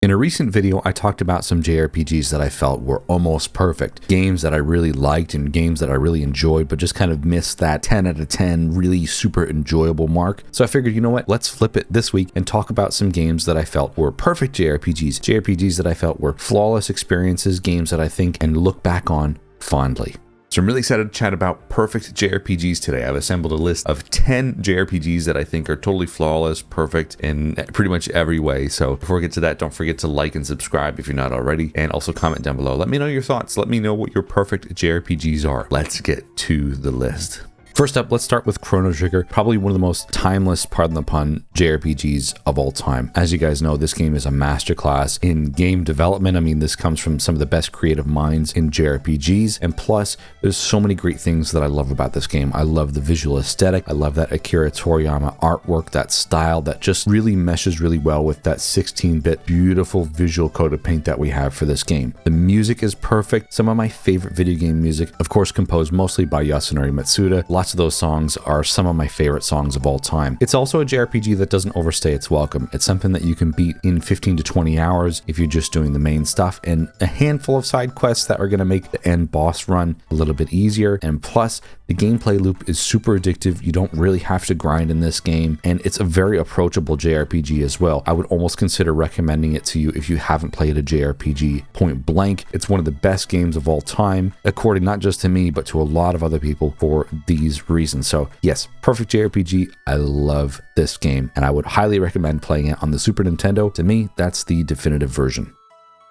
In a recent video, I talked about some JRPGs that I felt were almost perfect. Games that I really liked and games that I really enjoyed, but just kind of missed that 10 out of 10 really super enjoyable mark. So I figured, you know what, let's flip it this week and talk about some games that I felt were perfect JRPGs. JRPGs that I felt were flawless experiences, games that I think and look back on fondly. So I'm really excited to chat about perfect JRPGs today. I've assembled a list of 10 JRPGs that I think are totally flawless, perfect in pretty much every way. So before we get to that, don't forget to like and subscribe if you're not already, and also comment down below. Let me know your thoughts. Let me know what your perfect JRPGs are. Let's get to the list. First up, let's start with Chrono Trigger, probably one of the most timeless, pardon the pun, JRPGs of all time. As you guys know, this game is a masterclass in game development. I mean, this comes from some of the best creative minds in JRPGs, and plus, there's so many great things that I love about this game. I love the visual aesthetic. I love that Akira Toriyama artwork, that style that just really meshes really well with that 16-bit beautiful visual coat of paint that we have for this game. The music is perfect. Some of my favorite video game music, of course, composed mostly by Yasunori Matsuda. Lots of those songs are some of my favorite songs of all time. It's also a JRPG that doesn't overstay its welcome. It's something that you can beat in 15 to 20 hours if you're just doing the main stuff, and a handful of side quests that are going to make the end boss run a little bit easier. And plus, the gameplay loop is super addictive. You don't really have to grind in this game, and it's a very approachable JRPG as well. I would almost consider recommending it to you if you haven't played a JRPG point blank. It's one of the best games of all time, according not just to me, but to a lot of other people for these reasons. So yes, perfect JRPG. I love this game, and I would highly recommend playing it on the Super Nintendo. To me, that's the definitive version.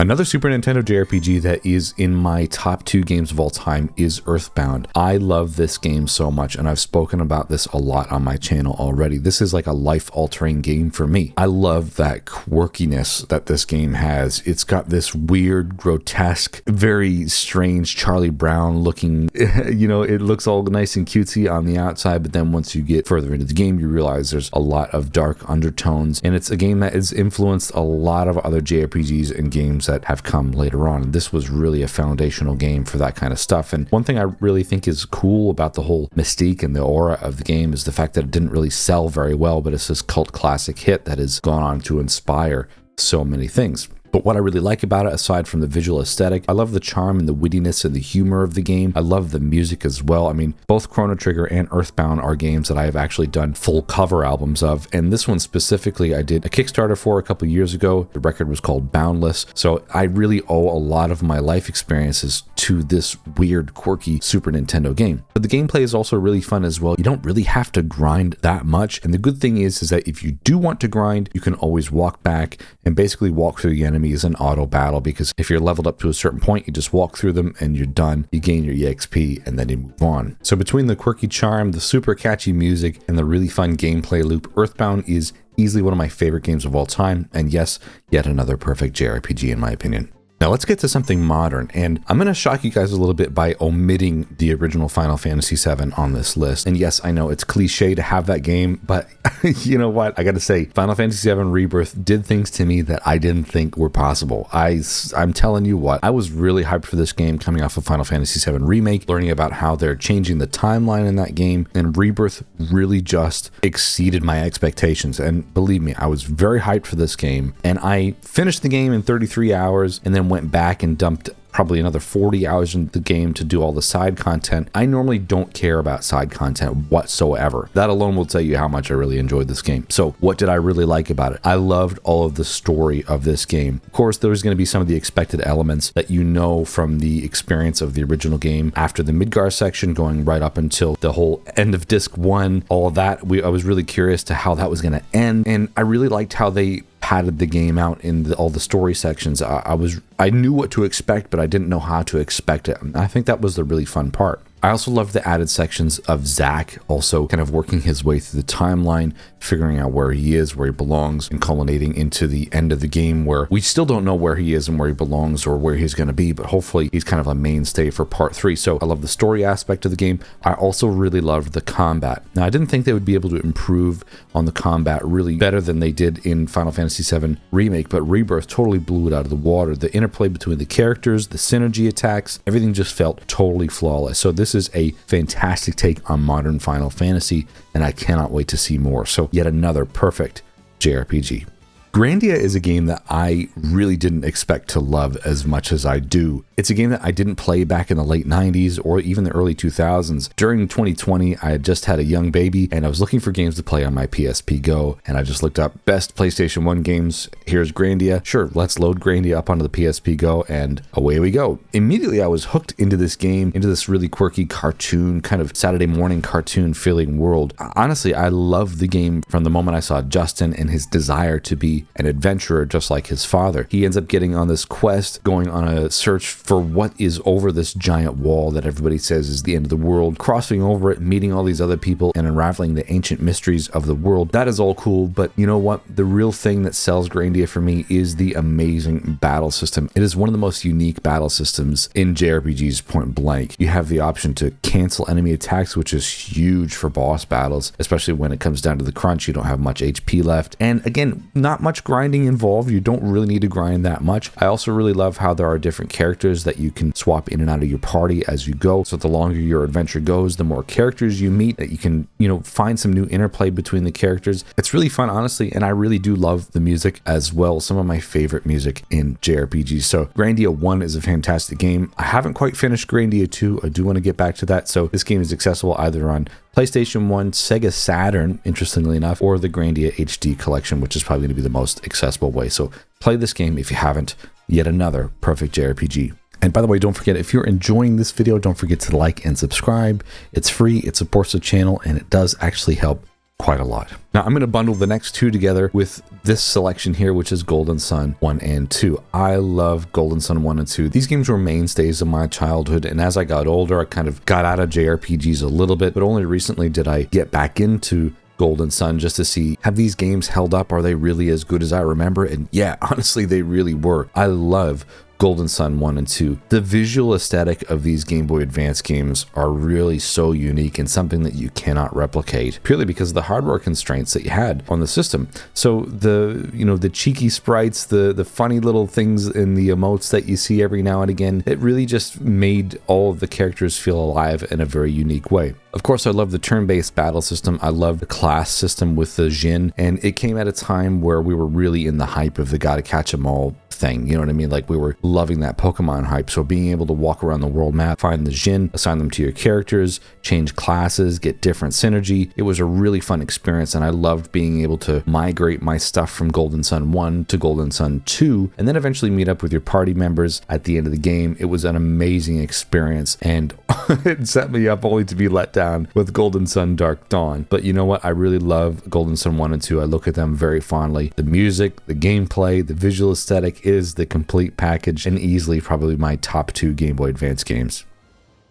Another Super Nintendo JRPG that is in my top 2 games of all time is Earthbound. I love this game so much, and I've spoken about this a lot on my channel already. This is like a life-altering game for me. I love that quirkiness that this game has. It's got this weird, grotesque, very strange Charlie Brown looking, it looks all nice and cutesy on the outside, but then once you get further into the game, you realize there's a lot of dark undertones, and it's a game that has influenced a lot of other JRPGs and games that have come later on. This was really a foundational game for that kind of stuff. And one thing I really think is cool about the whole mystique and the aura of the game is the fact that it didn't really sell very well, but it's this cult classic hit that has gone on to inspire so many things. But what I really like about it, aside from the visual aesthetic, I love the charm and the wittiness and the humor of the game. I love the music as well. I mean, both Chrono Trigger and Earthbound are games that I have actually done full cover albums of, and this one specifically I did a Kickstarter for a couple years ago. The record was called Boundless, so I really owe a lot of my life experiences to this weird, quirky Super Nintendo game. But the gameplay is also really fun as well. You don't really have to grind that much, and the good thing is that if you do want to grind, you can always walk back and basically walk through the enemies in auto battle, because if you're leveled up to a certain point, you just walk through them and you're done. You gain your EXP and then you move on. So between the quirky charm, the super catchy music, and the really fun gameplay loop, Earthbound is easily one of my favorite games of all time, and yes, yet another perfect JRPG in my opinion. Now let's get to something modern, and I'm going to shock you guys a little bit by omitting the original Final Fantasy VII on this list. And yes, I know it's cliche to have that game, but you know what? I got to say, Final Fantasy VII Rebirth did things to me that I didn't think were possible. I'm telling you what, I was really hyped for this game coming off of Final Fantasy VII Remake, learning about how they're changing the timeline in that game, and Rebirth really just exceeded my expectations. And believe me, I was very hyped for this game, and I finished the game in 33 hours and then went back and dumped probably another 40 hours into the game to do all the side content. I normally don't care about side content whatsoever. That alone will tell you how much I really enjoyed this game. So what did I really like about it? I loved all of the story of this game. Of course, there's going to be some of the expected elements that you know from the experience of the original game. After the Midgar section, going right up until the whole end of disc 1, all of that, I was really curious to how that was going to end, and I really liked how they padded the game out in all the story sections. I knew what to expect, but I didn't know how to expect it. And I think that was the really fun part. I also love the added sections of Zack also kind of working his way through the timeline, figuring out where he is, where he belongs, and culminating into the end of the game where we still don't know where he is and where he belongs or where he's going to be, but hopefully he's kind of a mainstay for part 3. So I love the story aspect of the game. I also really loved the combat. Now, I didn't think they would be able to improve on the combat really better than they did in Final Fantasy VII Remake, but Rebirth totally blew it out of the water. The interplay between the characters, the synergy attacks, everything just felt totally flawless. So this is a fantastic take on modern Final Fantasy, and I cannot wait to see more. So yet another perfect JRPG. Grandia is a game that I really didn't expect to love as much as I do. It's a game that I didn't play back in the late 90s or even the early 2000s. During 2020, I had just had a young baby and I was looking for games to play on my PSP Go, and I just looked up best PlayStation 1 games. Here's Grandia. Sure, let's load Grandia up onto the PSP Go, and away we go. Immediately, I was hooked into this game, into this really quirky cartoon, kind of Saturday morning cartoon feeling world. Honestly, I loved the game from the moment I saw Justin and his desire to be an adventurer just like his father. He ends up getting on this quest, going on a search for what is over this giant wall that everybody says is the end of the world, crossing over it, meeting all these other people, and unraveling the ancient mysteries of the world. That is all cool, but you know what? The real thing that sells Grandia for me is the amazing battle system. It is one of the most unique battle systems in JRPGs, point blank. You have the option to cancel enemy attacks, which is huge for boss battles, especially when it comes down to the crunch. You don't have much HP left. And again, not much grinding involved. You don't really need to grind that much. I also really love how there are different characters that you can swap in and out of your party as you go. So the longer your adventure goes, the more characters you meet, that you can, find some new interplay between the characters. It's really fun, honestly, and I really do love the music as well. Some of my favorite music in JRPGs. So Grandia 1 is a fantastic game. I haven't quite finished Grandia 2. I do want to get back to that. So this game is accessible either on PlayStation 1, Sega Saturn, interestingly enough, or the Grandia HD collection, which is probably going to be the most accessible way. So play this game if you haven't. Yet another perfect JRPG. And by the way, don't forget, if you're enjoying this video, don't forget to like and subscribe. It's free, it supports the channel, and it does actually help quite a lot. Now, I'm going to bundle the next two together with this selection here, which is Golden Sun 1 and 2. I love Golden Sun 1 and 2. These games were mainstays of my childhood, and as I got older, I kind of got out of JRPGs a little bit, but only recently did I get back into Golden Sun just to see, have these games held up? Are they really as good as I remember? And yeah, honestly, they really were. I love Golden Sun 1 and 2. The visual aesthetic of these Game Boy Advance games are really so unique and something that you cannot replicate, purely because of the hardware constraints that you had on the system. So the cheeky sprites, the funny little things in the emotes that you see every now and again, it really just made all of the characters feel alive in a very unique way. Of course, I love the turn-based battle system. I love the class system with the Jin, and it came at a time where we were really in the hype of the gotta catch 'em all thing. You know what I mean? Like, we were loving that Pokemon hype. So being able to walk around the world map, find the Jin, assign them to your characters, change classes, get different synergy. It was a really fun experience, and I loved being able to migrate my stuff from Golden Sun 1 to Golden Sun 2, and then eventually meet up with your party members at the end of the game. It was an amazing experience, and it set me up only to be let down with Golden Sun Dark Dawn. But you know what? I really love Golden Sun 1 and 2. I look at them very fondly. The music, the gameplay, the visual aesthetic is the complete package, and easily probably my top 2 Game Boy Advance games.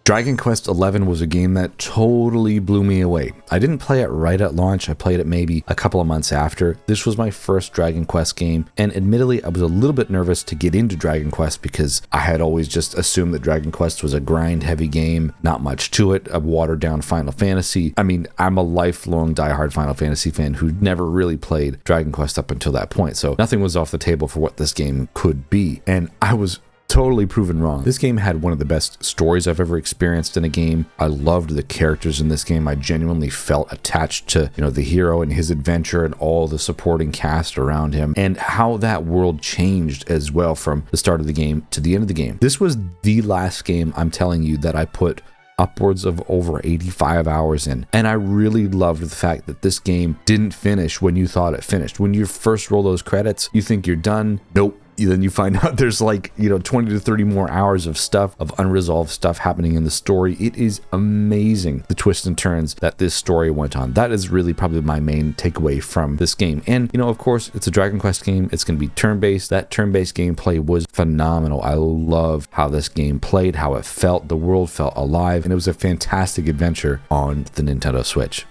Dragon Quest XI was a game that totally blew me away. I didn't play it right at launch. I played it maybe a couple of months after. This was my first Dragon Quest game, and admittedly, I was a little bit nervous to get into Dragon Quest because I had always just assumed that Dragon Quest was a grind-heavy game, not much to it, a watered-down Final Fantasy. I mean, I'm a lifelong diehard Final Fantasy fan who never really played Dragon Quest up until that point, so nothing was off the table for what this game could be, and I was totally proven wrong. This game had one of the best stories I've ever experienced in a game. I loved the characters in this game. I genuinely felt attached to, the hero and his adventure and all the supporting cast around him, and how that world changed as well from the start of the game to the end of the game. This was the last game, I'm telling you, that I put upwards of over 85 hours in. And I really loved the fact that this game didn't finish when you thought it finished. When you first roll those credits, you think you're done. Nope. Then you find out there's 20 to 30 more hours of stuff, of unresolved stuff happening in the story. It is amazing, the twists and turns that this story went on. That is really probably my main takeaway from this game. And, of course, it's a Dragon Quest game. It's going to be turn-based. That turn-based gameplay was phenomenal. I love how this game played, how it felt. The world felt alive, and it was a fantastic adventure on the Nintendo Switch.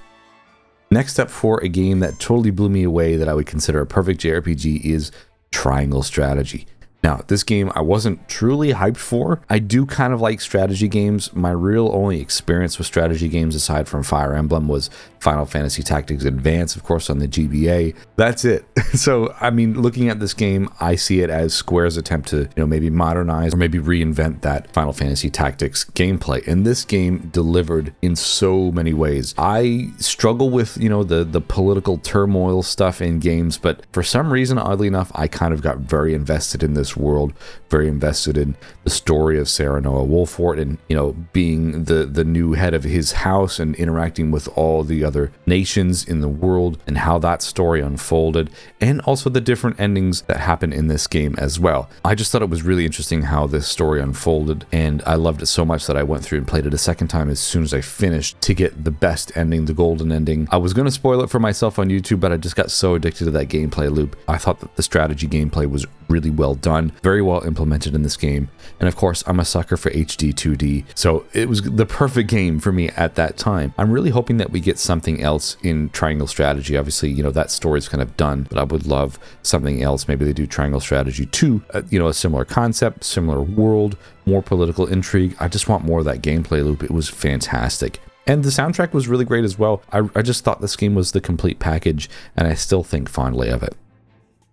Next up for a game that totally blew me away that I would consider a perfect JRPG is Triangle Strategy. Now, this game I wasn't truly hyped for. I do kind of like strategy games. My real only experience with strategy games aside from Fire Emblem was Final Fantasy Tactics Advance, of course, on the GBA. That's it. So, I mean, looking at this game, I see it as Square's attempt to, maybe modernize or maybe reinvent that Final Fantasy Tactics gameplay. And this game delivered in so many ways. I struggle with, the political turmoil stuff in games, but for some reason, oddly enough, I kind of got very invested in this world, very invested in the story of Serenoa Wolfort and, being the new head of his house and interacting with all the other nations in the world and how that story unfolded, and also the different endings that happen in this game as well. I just thought it was really interesting how this story unfolded, and I loved it so much that I went through and played it a second time as soon as I finished to get the best ending, the golden ending. I was going to spoil it for myself on YouTube, but I just got so addicted to that gameplay loop. I thought that the strategy gameplay was really well done, very well implemented in this game, and of course I'm a sucker for HD 2D, so it was the perfect game for me at that time. I'm really hoping that we get something else in Triangle Strategy. Obviously, that story's kind of done, but I would love something else. Maybe they do Triangle Strategy 2, a similar concept, similar world, more political intrigue. I just want more of that gameplay loop. It was fantastic. And the soundtrack was really great as well. I just thought this game was the complete package, and I still think fondly of it.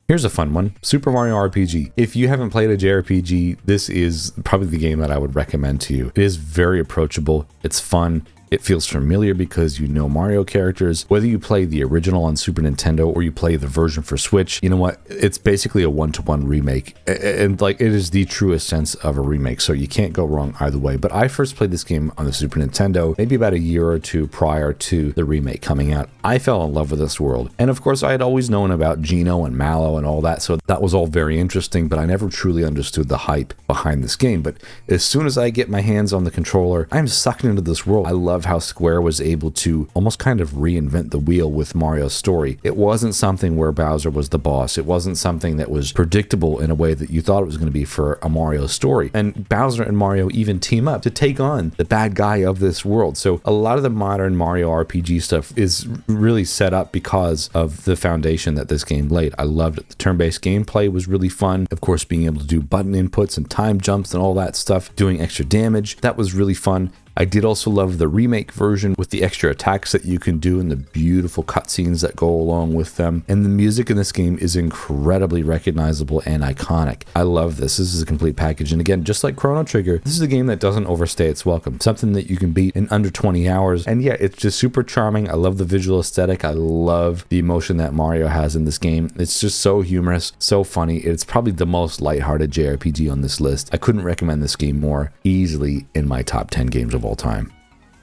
Here's a fun one, Super Mario RPG. If you haven't played a JRPG, this is probably the game that I would recommend to you. It is very approachable, it's fun, it feels familiar because you know Mario characters. Whether you play the original on Super Nintendo or you play the version for Switch, you know what? It's basically a one-to-one remake. And like, it is the truest sense of a remake, so you can't go wrong either way. But I first played this game on the Super Nintendo, maybe about a year or two prior to the remake coming out. I fell in love with this world. And of course, I had always known about Geno and Mallow and all that, so that was all very interesting, but I never truly understood the hype behind this game. But as soon as I get my hands on the controller, I'm sucked into this world. I love how Square was able to almost kind of reinvent the wheel with Mario's story. It wasn't something where Bowser was the boss. It wasn't something that was predictable in a way that you thought it was going to be for a Mario story. And Bowser and Mario even team up to take on the bad guy of this world. So a lot of the modern Mario RPG stuff is really set up because of the foundation that this game laid. I loved it. The turn-based gameplay was really fun. Of course, being able to do button inputs and time jumps and all that stuff, doing extra damage, that was really fun. I did also love the remake version with the extra attacks that you can do and the beautiful cutscenes that go along with them. And the music in this game is incredibly recognizable and iconic. I love this. This is a complete package. And again, just like Chrono Trigger, this is a game that doesn't overstay its welcome. Something that you can beat in under 20 hours. And yeah, it's just super charming. I love the visual aesthetic. I love the emotion that Mario has in this game. It's just so humorous, so funny. It's probably the most lighthearted JRPG on this list. I couldn't recommend this game more. Easily in my top 10 games of all time.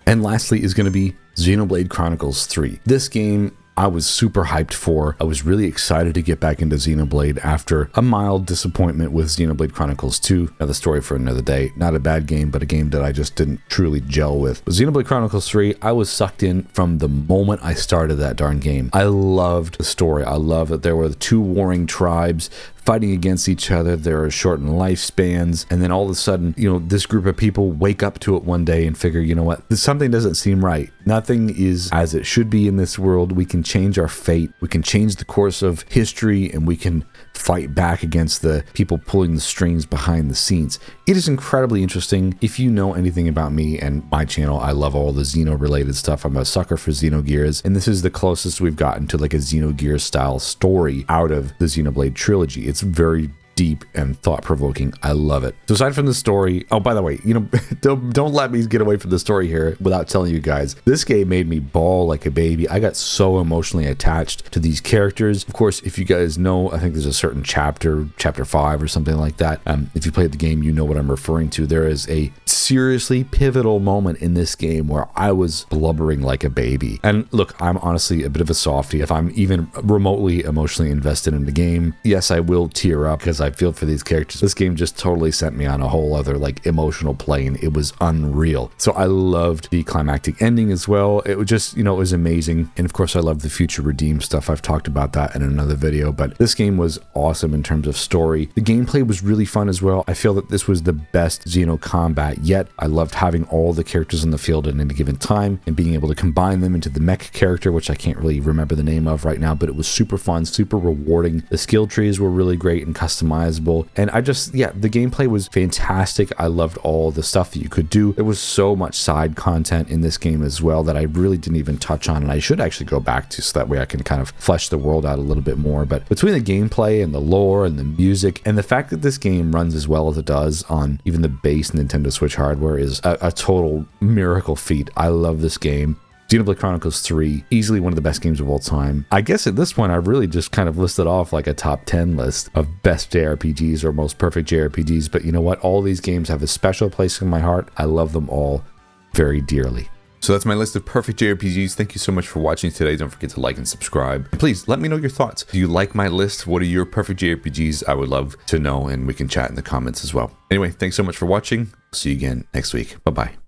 And lastly is going to be Xenolade Chronicles 3. This game I was super hyped for. I was really excited to get back into Xenoblade after a mild disappointment with Xenoblade Chronicles 2. Another story for another day. Not a bad game, but a game that I just didn't truly gel with. But Xenoblade Chronicles 3, I was sucked in from the moment I started that darn game. I loved the story. I loved that there were two warring tribes fighting against each other. There are shortened lifespans, and then all of a sudden, this group of people wake up to it one day and figure, you know what, something doesn't seem right. Nothing is as it should be in this world. We can change our fate. We can change the course of history, and we can fight back against the people pulling the strings behind the scenes. It is incredibly interesting. If you know anything about me and my channel, I love all the Xeno related stuff. I'm a sucker for Xenogears, and this is the closest we've gotten to like a Xenogears style story out of the Xenoblade trilogy. It's very deep and thought-provoking. I love it. So aside from the story, oh, by the way, don't let me get away from the story here without telling you guys, this game made me bawl like a baby. I got so emotionally attached to these characters. Of course, if you guys know, I think there's a certain chapter 5 or something like that. If you played the game, you know what I'm referring to. There is a seriously pivotal moment in this game where I was blubbering like a baby. And look, I'm honestly a bit of a softie. If I'm even remotely emotionally invested in the game, yes, I will tear up because I feel for these characters. This game just totally sent me on a whole other like emotional plane. It was unreal. So I loved the climactic ending as well. It was just, it was amazing. And of course, I love the future redeem stuff. I've talked about that in another video, but this game was awesome in terms of story. The gameplay was really fun as well. I feel that this was the best Xeno combat yet. I loved having all the characters in the field at any given time and being able to combine them into the mech character, which I can't really remember the name of right now, but it was super fun, super rewarding. The skill trees were really great and customized. customizable. And I just, yeah, the gameplay was fantastic. I loved all the stuff that you could do. There was so much side content in this game as well that I really didn't even touch on, and I should actually go back to, so that way I can kind of flesh the world out a little bit more. But between the gameplay and the lore and the music and the fact that this game runs as well as it does on even the base Nintendo Switch hardware is a total miracle feat. I love this game. Xenolade Chronicles 3, easily one of the best games of all time. I guess at this point, I really just kind of listed off like a top 10 list of best JRPGs or most perfect JRPGs, but you know what? All these games have a special place in my heart. I love them all very dearly. So that's my list of perfect JRPGs. Thank you so much for watching today. Don't forget to like and subscribe. And please let me know your thoughts. Do you like my list? What are your perfect JRPGs? I would love to know, and we can chat in the comments as well. Anyway, thanks so much for watching. See you again next week. Bye-bye.